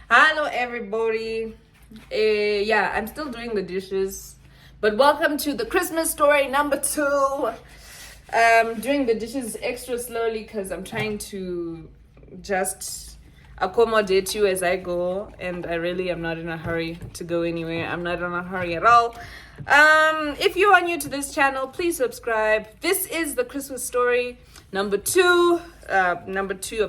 Hello, everybody. Yeah, I'm still doing the dishes, but welcome to the Christmas story number 2. Doing the dishes extra slowly because I'm trying to just accommodate you as I go, and I really am not in a hurry to go anywhere. I'm not in a hurry at all. If you are new to this channel, please subscribe. This is the Christmas story number 2 of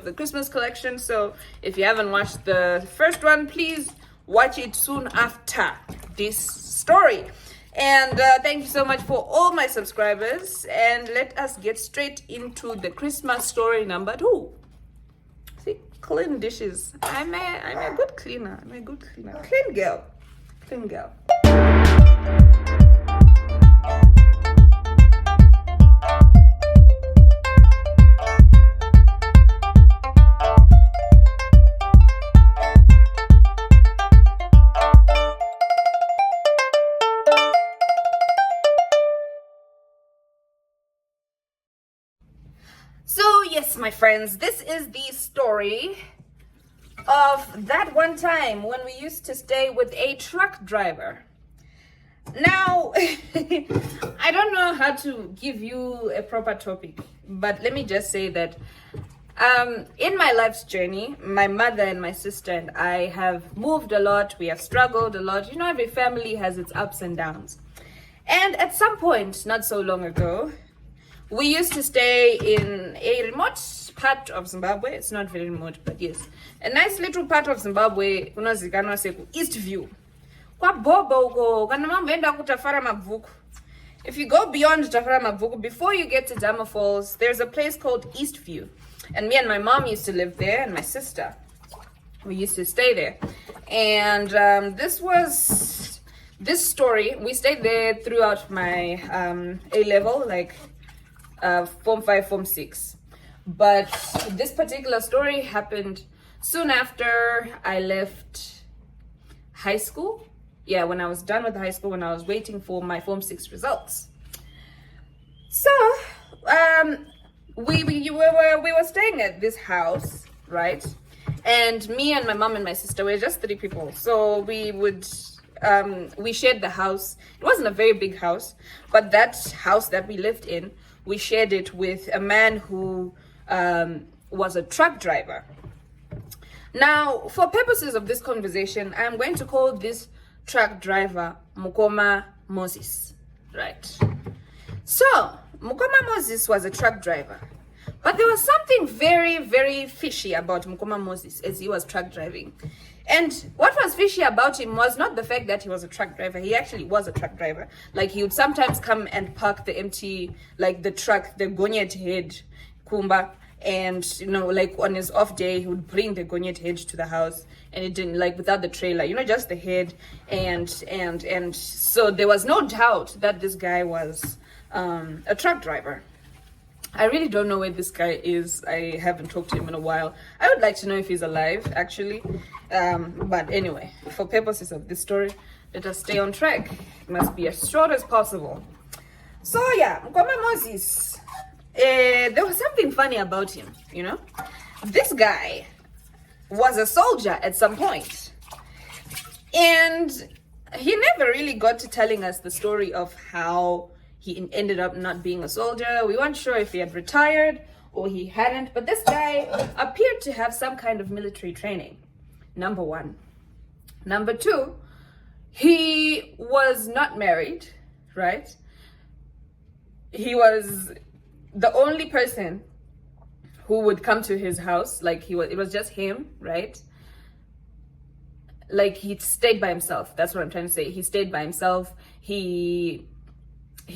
the Christmas collection. So if you haven't watched the first one, please watch it soon after this story. And thank you so much for all my subscribers, and let us get straight into the Christmas story number 2. See, clean dishes. I'm a good cleaner. Clean girl. So yes, my friends, this is the story of that one time when we used to stay with a truck driver. Now, I don't know how to give you a proper topic, but let me just say that in my life's journey, my mother and my sister and I have moved a lot. We have struggled a lot. You know, every family has its ups and downs. And at some point, not so long ago, we used to stay in a remote part of Zimbabwe. It's not very remote, but yes. A nice little part of Zimbabwe, kunozikanwa seku East View. Kwa bobo uko, kana mambo enda kutafara mabvuku. If you go beyond Tafara Mabvuku, before you get to Dama Falls, there's a place called East View. And me and my mom used to live there, and my sister. We used to stay there. And this story, we stayed there throughout my A-level, like Form 5, Form 6. But this particular story happened soon after I left high school. Yeah, when I was done with high school, when I was waiting for my Form 6 results. So, we were staying at this house, right? And me and my mom and my sister were just 3 people. So we shared the house. It wasn't a very big house, but that house that we lived in, we shared it with a man who was a truck driver. Now, for purposes of this conversation, I'm going to call this truck driver Mukoma Moses, right? So, Mukoma Moses was a truck driver. But there was something very, very fishy about Mukoma Moses as he was truck driving. And what was fishy about him was not the fact that he was a truck driver. He actually was a truck driver. Like, he would sometimes come and park the empty, like the truck, the gonyet head, Kumba. And, you know, like on his off day, he would bring the gonyet head to the house. And it didn't, like, without the trailer, you know, just the head. And so there was no doubt that this guy was a truck driver. I really don't know where this guy is. I haven't talked to him in a while. I would like to know if he's alive, actually. But anyway, for purposes of this story, let us stay on track. It must be as short as possible. So yeah, Mukoma Moses, there was something funny about him, you know? This guy was a soldier at some point. And he never really got to telling us the story of how he ended up not being a soldier. We weren't sure if he had retired or he hadn't, but this guy appeared to have some kind of military training, number 1. Number 2, he was not married, right? He was the only person who would come to his house. Like, it was just him, right? Like, he stayed by himself. That's what I'm trying to say. He stayed by himself. He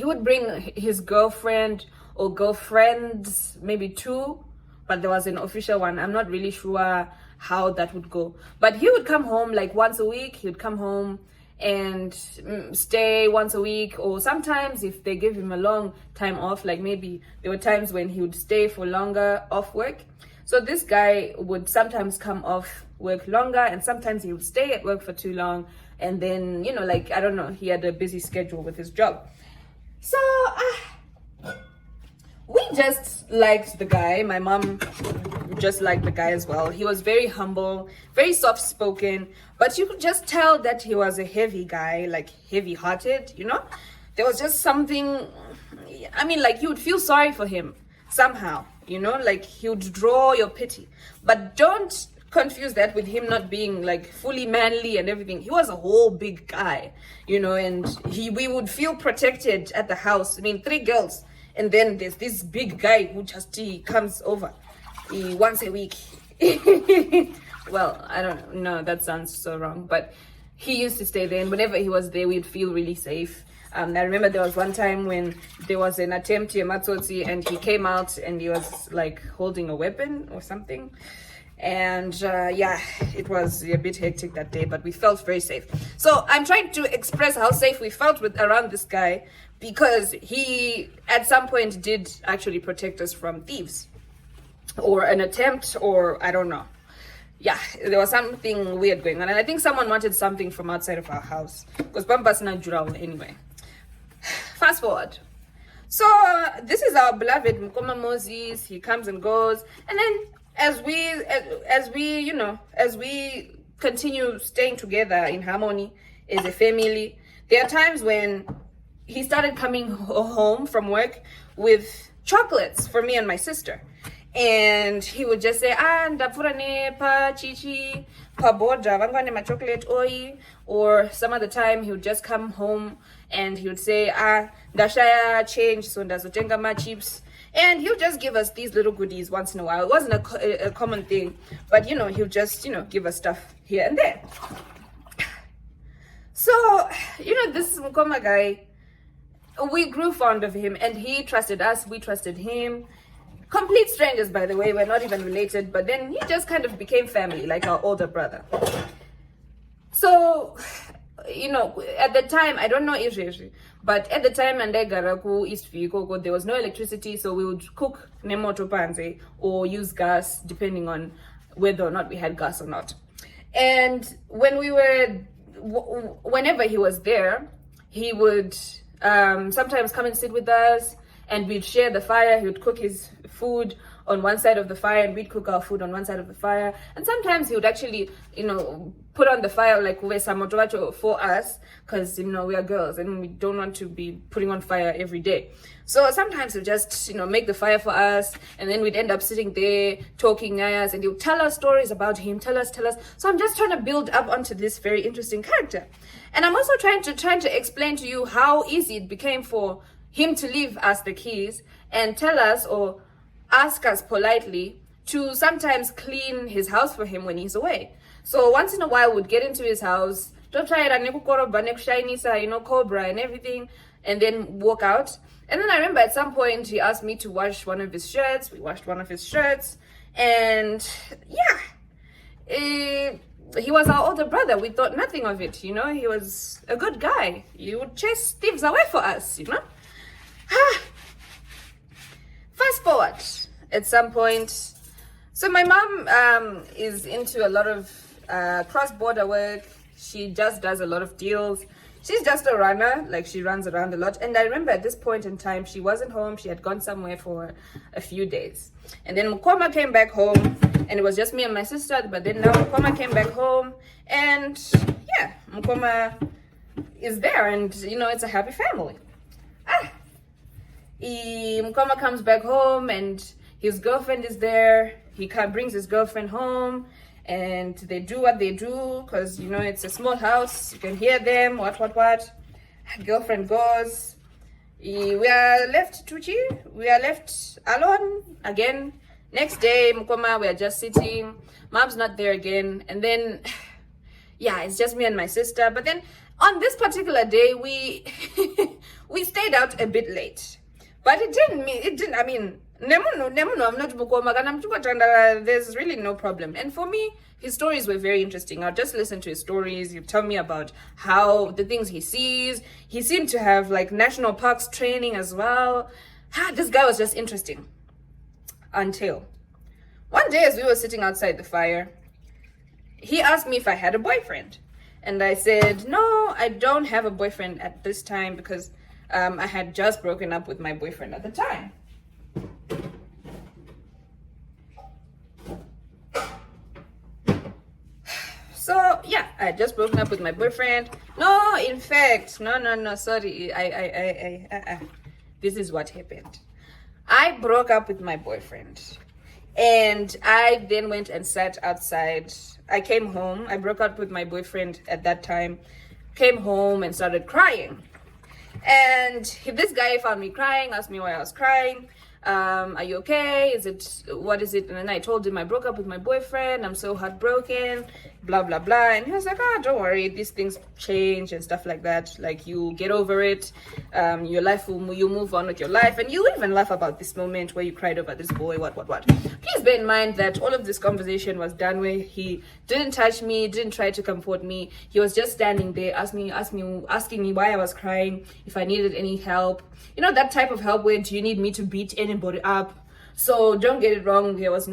would bring his girlfriend or girlfriends, maybe 2, but there was an official one. I'm not really sure how that would go. But he would come home like once a week. He would come home and stay once a week, or sometimes if they give him a long time off, like maybe there were times when he would stay for longer off work. So this guy would sometimes come off work longer, and sometimes he would stay at work for too long. And then, you know, like, I don't know, he had a busy schedule with his job. So we just liked the guy. My mom just liked the guy as well. He was very humble, very soft-spoken, but you could just tell that he was a heavy guy, like heavy-hearted, you know? There was just something, I mean, like you would feel sorry for him somehow, you know? Like he would draw your pity. But don't confuse that with him not being like fully manly and everything. He was a whole big guy, you know, and we would feel protected at the house. I mean, 3 girls. And then there's this big guy who just comes over once a week. Well, I don't know, that sounds so wrong, but he used to stay there, and whenever he was there, we'd feel really safe. I remember there was one time when there was an attempt to Matsotsi, and he came out and he was like holding a weapon or something. And yeah, it was a bit hectic that day, but we felt very safe. So I'm trying to express how safe we felt around this guy, because he at some point did actually protect us from thieves or an attempt, or I don't know. Yeah, there was something weird going on, and I think someone wanted something from outside of our house, because Bamba's not Jurao anyway. Fast forward. So this is our beloved Mkoma Moses. He comes and goes, and then as we continue staying together in harmony as a family, there are times when he started coming home from work with chocolates for me and my sister. And he would just say, ndapfura pa chichi, pa boda, vangwane ma chocolate oi. Or some other time he would just come home and he would say, ndashaya change, so ndazotenga ma chips. And he'll just give us these little goodies once in a while. It wasn't a common thing, but you know, he'll just, you know, give us stuff here and there. So, you know, this Mkoma guy, we grew fond of him, and he trusted us, we trusted him. Complete strangers, by the way, we're not even related, but then he just kind of became family, like our older brother. So, you know, at the time, I don't know if but at the time, and East Vigo, there was no electricity, so we would cook nemoto panze or use gas, depending on whether or not we had gas or not. And when whenever he was there, he would sometimes come and sit with us, and we'd share the fire. He would cook his food on one side of the fire, and we'd cook our food on one side of the fire. And sometimes he would actually, you know, put on the fire like for us, because, you know, we are girls and we don't want to be putting on fire every day. So sometimes he'll just, you know, make the fire for us, and then we'd end up sitting there talking us, and he'll tell us stories about him, tell us. So I'm just trying to build up onto this very interesting character. And I'm also trying to explain to you how easy it became for him to leave us the keys and tell us or ask us politely to sometimes clean his house for him when he's away. So once in a while we'd get into his house, you know, cobra and everything, and then walk out. And then I remember at some point he asked me to wash one of his shirts. We washed one of his shirts, and yeah, he was our older brother. We thought nothing of it, you know. He was a good guy. He would chase thieves away for us, you know. Fast forward at some point. So my mom is into a lot of cross-border work. She just does a lot of deals. She's just a runner, like she runs around a lot. And I remember at this point in time, she wasn't home. She had gone somewhere for a few days. And then Mkoma came back home, and it was just me and my sister. But then now Mkoma came back home, and yeah, Mkoma is there, and you know, it's a happy family. Mkoma comes back home, and his girlfriend is there. He brings his girlfriend home, and they do what they do, because, you know, it's a small house. You can hear them, what. Girlfriend goes. We are left, Tuchi. We are left alone again. Next day, Mkoma, we are just sitting. Mom's not there again. And then, yeah, it's just me and my sister. But then on this particular day, we stayed out a bit late. But it didn't, I mean, Nemuno, I'm not Mukoma, and I'm there's really no problem. And for me, his stories were very interesting. I'll just listen to his stories. He'll tell me about how the things he sees. He seemed to have like national parks training as well. This guy was just interesting. Until one day, as we were sitting outside the fire, he asked me if I had a boyfriend. And I said, no, I don't have a boyfriend at this time, because I had just broken up with my boyfriend at the time. So yeah, I had just broken up with my boyfriend. No, in fact, no, sorry. This is what happened. I broke up with my boyfriend, and I then went and sat outside. I came home. I broke up with my boyfriend at that time. Came home and started crying. And this guy found me crying, asked me why I was crying. Are you okay? What is it? And then I told him I broke up with my boyfriend. I'm so heartbroken, blah, blah, blah. And he was like, don't worry. These things change and stuff like that. Like, you get over it. Your life you move on with your life. And you even laugh about this moment where you cried over this boy, what. Please bear in mind that all of this conversation was done where he didn't touch me, didn't try to comfort me. He was just standing there, asking me why I was crying, if I needed any help. You know, that type of help where do you need me to beat anybody up? So don't get it wrong. He was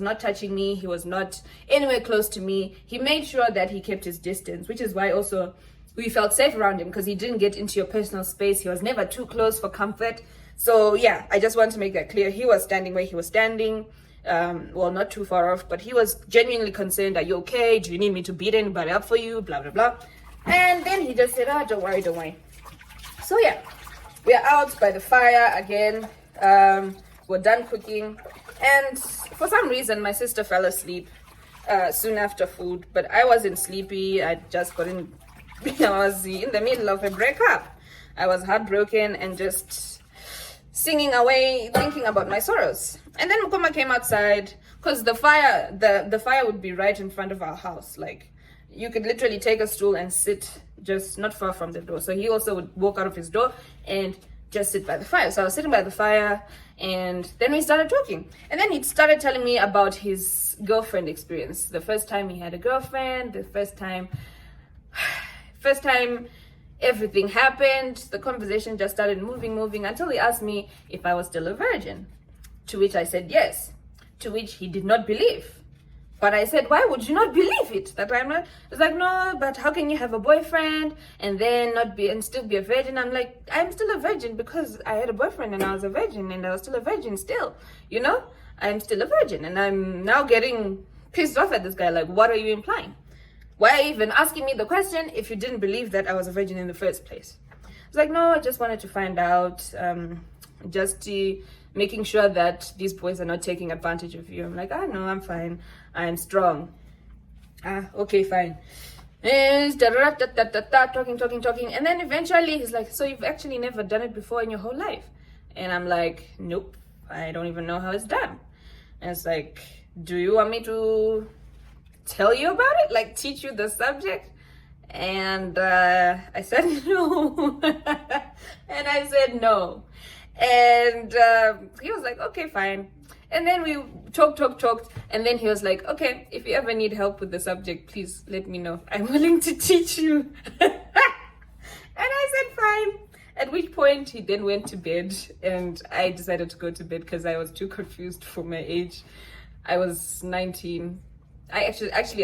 not touching me. He was not anywhere close to me. He made sure that he kept his distance, which is why also we felt safe around him, because he didn't get into your personal space. He was never too close for comfort. So yeah, I just want to make that clear. He was standing where he was standing. Well, not too far off, but he was genuinely concerned. Are you okay? Do you need me to beat anybody up for you? Blah, blah, blah. And then he just said, don't worry. So yeah, we are out by the fire again. We're done cooking. And for some reason, my sister fell asleep soon after food, but I wasn't sleepy. I just couldn't, I was in the middle of a breakup. I was heartbroken and just singing away, thinking about my sorrows. And then Mukoma came outside, because the fire would be right in front of our house. Like, you could literally take a stool and sit just not far from the door. So he also would walk out of his door and just sit by the fire. So I was sitting by the fire, and then we started talking. And then he started telling me about his girlfriend experience. The first time he had a girlfriend, the first time everything happened. The conversation just started moving until he asked me if I was still a virgin, to which I said yes, to which he did not believe. But I said, why would you not believe it? That I'm not. It's like, no, but how can you have a boyfriend and then still be a virgin? I'm like, I'm still a virgin because I had a boyfriend and I was a virgin, and I was still a virgin still. You know, I'm still a virgin, and I'm now getting pissed off at this guy. Like, what are you implying? Why are you even asking me the question if you didn't believe that I was a virgin in the first place? It's like, no, I just wanted to find out, making sure that these boys are not taking advantage of you. I'm like, no, I'm fine. I'm strong. Okay, fine. And talking. And then eventually he's like, so you've actually never done it before in your whole life? And I'm like, nope, I don't even know how it's done. And it's like, do you want me to tell you about it? Like, teach you the subject? And I said no. And I said no. And he was like, okay, fine. And then we talked. And then he was like, okay, if you ever need help with the subject, please let me know. I'm willing to teach you. And I said, fine. At which point he then went to bed, and I decided to go to bed because I was too confused for my age. I was 19. I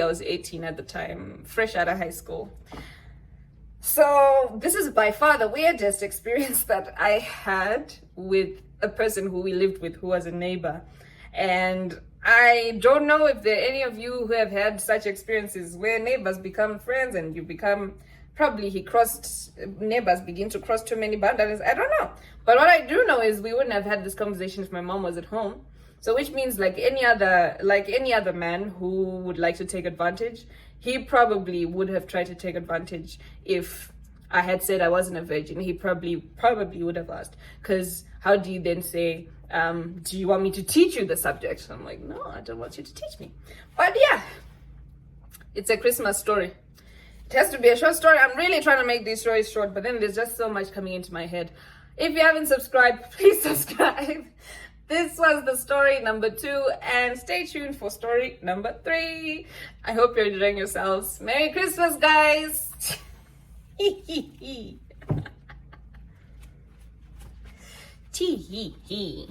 was 18 at the time, fresh out of high school. So this is by far the weirdest experience that I had with a person who we lived with, who was a neighbor. And I don't know if there are any of you who have had such experiences where neighbors become friends and you become, neighbors begin to cross too many boundaries. I don't know. But what I do know is we wouldn't have had this conversation if my mom was at home. So which means like any other man who would like to take advantage, he probably would have tried to take advantage if I had said I wasn't a virgin. He probably would have asked. Because how do you then say, do you want me to teach you the subject? I'm like, no, I don't want you to teach me. But yeah, it's a Christmas story. It has to be a short story. I'm really trying to make these stories short, but then there's just so much coming into my head. If you haven't subscribed, please subscribe. This was the story number 2, and stay tuned for story number 3. I hope you're enjoying yourselves. Merry Christmas, guys. Tee hee hee.